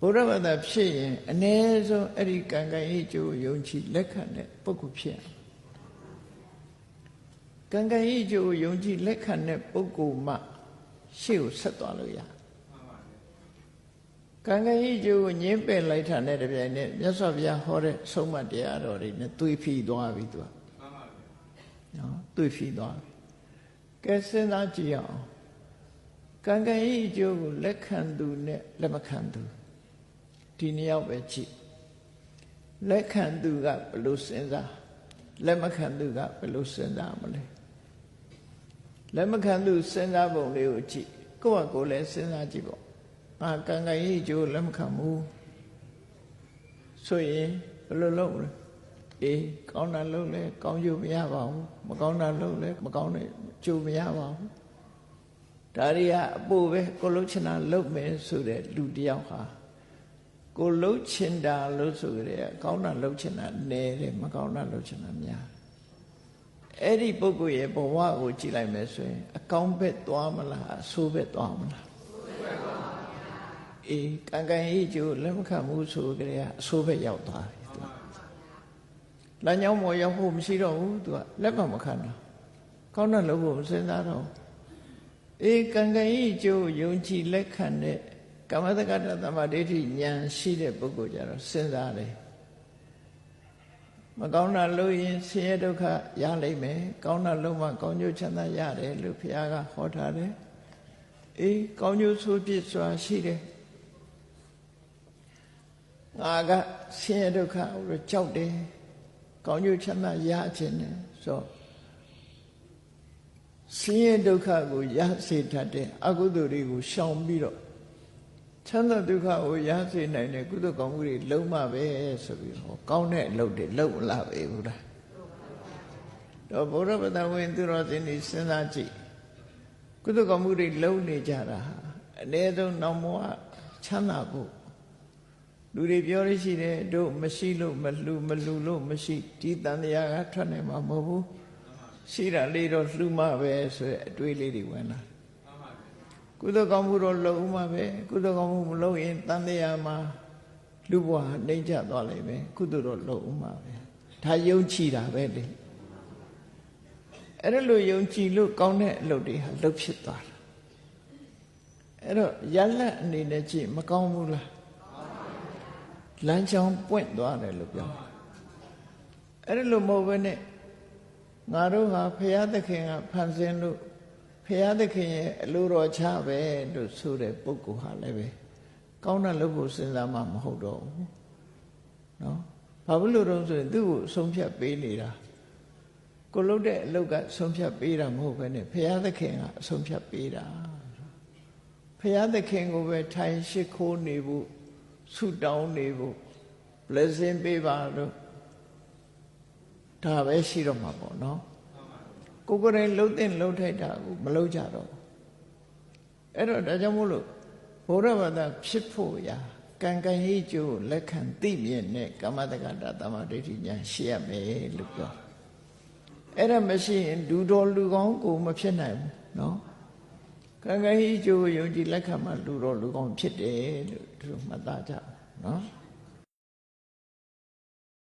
ုရားဘာသာဖြစ်ရင်အ ਨੇ ဆုံးအဲ့ဒီကံကံဤကျိုးယုံကြည်လက်ခံတဲ့ပုဂ္ဂိုလ်ဖြစ်ကံကံဤကျိုးယုံကြည်လက်ခံတဲ့ပုဂ္ဂိုလ်မှရှေ့ကိုဆက်သွားလို့ရကံကံဤကျိုးကိုညင်းပယ်လိုက်တာနဲ့တပြိုင်နက်မြတ်စွာဘုရားဟောတဲ့ဆုံးမတရားတော်တွေနဲ့သွေးဖီသွားပြီသူကနော်သွေးဖီသွားပြီကဲစဉ်းစားကြည့်အောင်ကံကံဤအကျိုးကိုလက်ခံသူနဲ့လက်မခံသူဒီနှစ်ယောက်ပဲကြည့်လက်ခံသူကဘယ်လိုစဉ်းစားလက်မခံသူကဘယ်လိုစဉ်းစားမလဲလက်မခံသူစဉ်းစားပုံလေးကိုကြည့်ကိုယ့်ဟာကိုယ်လည်းစဉ်းစားကြည့်ပေါ့ကံကံဤအကျိုးလက်မခံဘူးဆိုရင်ဘယ်လိုလုပ်မလဲအေးကောင်းတာလုပ်လဲကောင်းကျိုးမရပါဘူးမကောင်းတာလုပ်လဲမကောင်းတဲ့ကျိုးမရပါဘူးဒါတွေကအပို့ပဲကိုလှုပ်ချင်တာလုပ်မယ်ဆိုတဲ့လူတယောက်ဟာကိုလှုပ်ချင်တာလို့ဆိုကြတယ်ကောင်းတာလှုပ်ချင်တာနည်းတယ်မကောင်းတာလှုပ်ချင်တာများအဲ့ဒီပုဂ္ဂိုလ်ရဲ့ဘဝကိုကြည့်လိုက်မယ်ဆိုရင်အကောင်းဘက်သွားမလားအဆိုးဘက်သွားမလားအေးကံကံဤကျိုးလက်မခံဘူးဆိုကြတယ်အဆိုးဘက်ရောက်သွားပြီသူလမ်းကြောင်းပေါ်ရောက်ဖို့မရှိတော့ဘူးသူကလက်မခံတာကောင်းတာလုပ်ဖို့မစဉ်းစားတော့အေးကံကံဤကျိုးယုံကြည်လက်ခံတဲ့ကမ္မတက္ကတသမ္မာဒိဋ္ဌိဉာဏ်ရှိတဲ့ပုဂ္ဂိုလ်ကြတော့စဉ်းစားတယ်မကောင်းတာလုပ်ရင်ဆင်းရဲဒုက္ခရလိမ့်မယ်ကောင်းတာလုပ်မှကောင်းကျိုးချမ်းသာရတယ်လို့ဘုရားကဟောထားတယ်အေးကောင်းကျိုးဆိုးပြစ်စွာရှိတယ်ငါကဆင်းရဲဒုက္ခကိုကြောက်တယ်ကောင်းကျိုးချမ်းသာရခြင်းနဲ့ဆိုဆင်းရဲဒုက္ခကိုရစေတတ်တဲ့အကုသိုလ်တွေကိုရှောင်ပြီးတော့ချမ်းသာဒုက္ခကိုရစေနိုင်တဲ့ကုသိုလ်ကောင်းမှုတွေလုံးမပဲဆိုပြီးဟောကောင်းတဲ့အလုပ်တွေလုပ်လာပဲဘုရားတော့ဘုရားဗတဝင်သူတော်စင်တွေစဉ်းစားကြည့်ကုသိုလ်ကောင်းမှုတွေလုံးနေကြတာအ ਨੇ ဆုံးနောက်မောချမ်းသာဖို့လူတွေပြောရရှိတယ်တို့မရှိလို့မလှူလို့မရှိဒီတန်တရားကထွက်နိုင်မှာမဟုတ်ဘူးရှိတာလေးတော့လှူမှပဲဆိုတဲ့အတွေးလေးတွေဝင်လာကုသိုလ်ကောင်းမှုတော့လုပ်မှပဲကုသိုလ်ကောင်းမှုမလုပ်ရင်တန်တရားမှာလူဘဝနှိမ့်ချသွားလိမ့်မယ်ကုသိုလ်တော့လုပ်မှပဲဒါယုံကြည်တာပဲလေအဲ့ဒါလိုယုံကြည်လို့ကောင်းတဲ့အလုပ်တွေဟာလုပ်ဖြစ်သွားတာအဲ့တော့ရလက်အနေနဲ့ကြည့်မကောင်းဘူးလားလမ်းကြောင်းပွင့်သွားတယ်လို့ပြောအဲ့ဒါလိုမဟုတ်ဘဲနဲ့ငါတို့ဟာဘုရားသခင်ကဖန်ဆင်းလို့ဘုရားသခင်ရဲ့အလိုတော်ချပဲလို့ဆိုတဲ့ပုဂ္ဂိုလ်ဟာလည်းပဲကောင်းတာလုပ်ဖို့စဉ်းစားမှမဟုတ်တော့ဘူးနော်ဘာလို့လို့ဆိုရင်သူ့ကိုဆုံးဖြတ်ပေးနေတာကိုလုပ်တဲ့အလုပ်ကဆုံးဖြတ်ပေးတာမဟုတ်ဘဲနဲ့ဘုရားသခင်ကအဆုံးဖြတ်ပေးတာဘုရားသခင်ကိုပဲထိုင်ရှိခိုးနေဖို့ဆုတောင်းနေဖို့ blessing ပေးပါလို့ဒါပဲရှိတော့မှာပေါ့နော်ကိုယ်တိုင်လှုပ်တဲ့လှုပ်ထိုက်တာကိုမလှုပ်ကြတော့အဲ့တော့ဒါကြောင့်မို့လို့ဘုရားဘာသာဖြစ်ဖို့ရာကံကံဤကျိုးလက်ခံသိမြင်တဲ့ကမ္မတက္ကတာသမ္မာဒိဋ္ဌိဉာဏ်ရှိရမယ်လို့ပြောအဲ့ဒါမရှိရင်လူတော်လူကောင်းကိုမဖြစ်နိုင်ဘူးနော်ကံကံဤကျိုးယုံကြည်လက်ခံမှလူတော်လူကောင်းဖြစ်တယ်လို့သူမှတ်သားကြနော်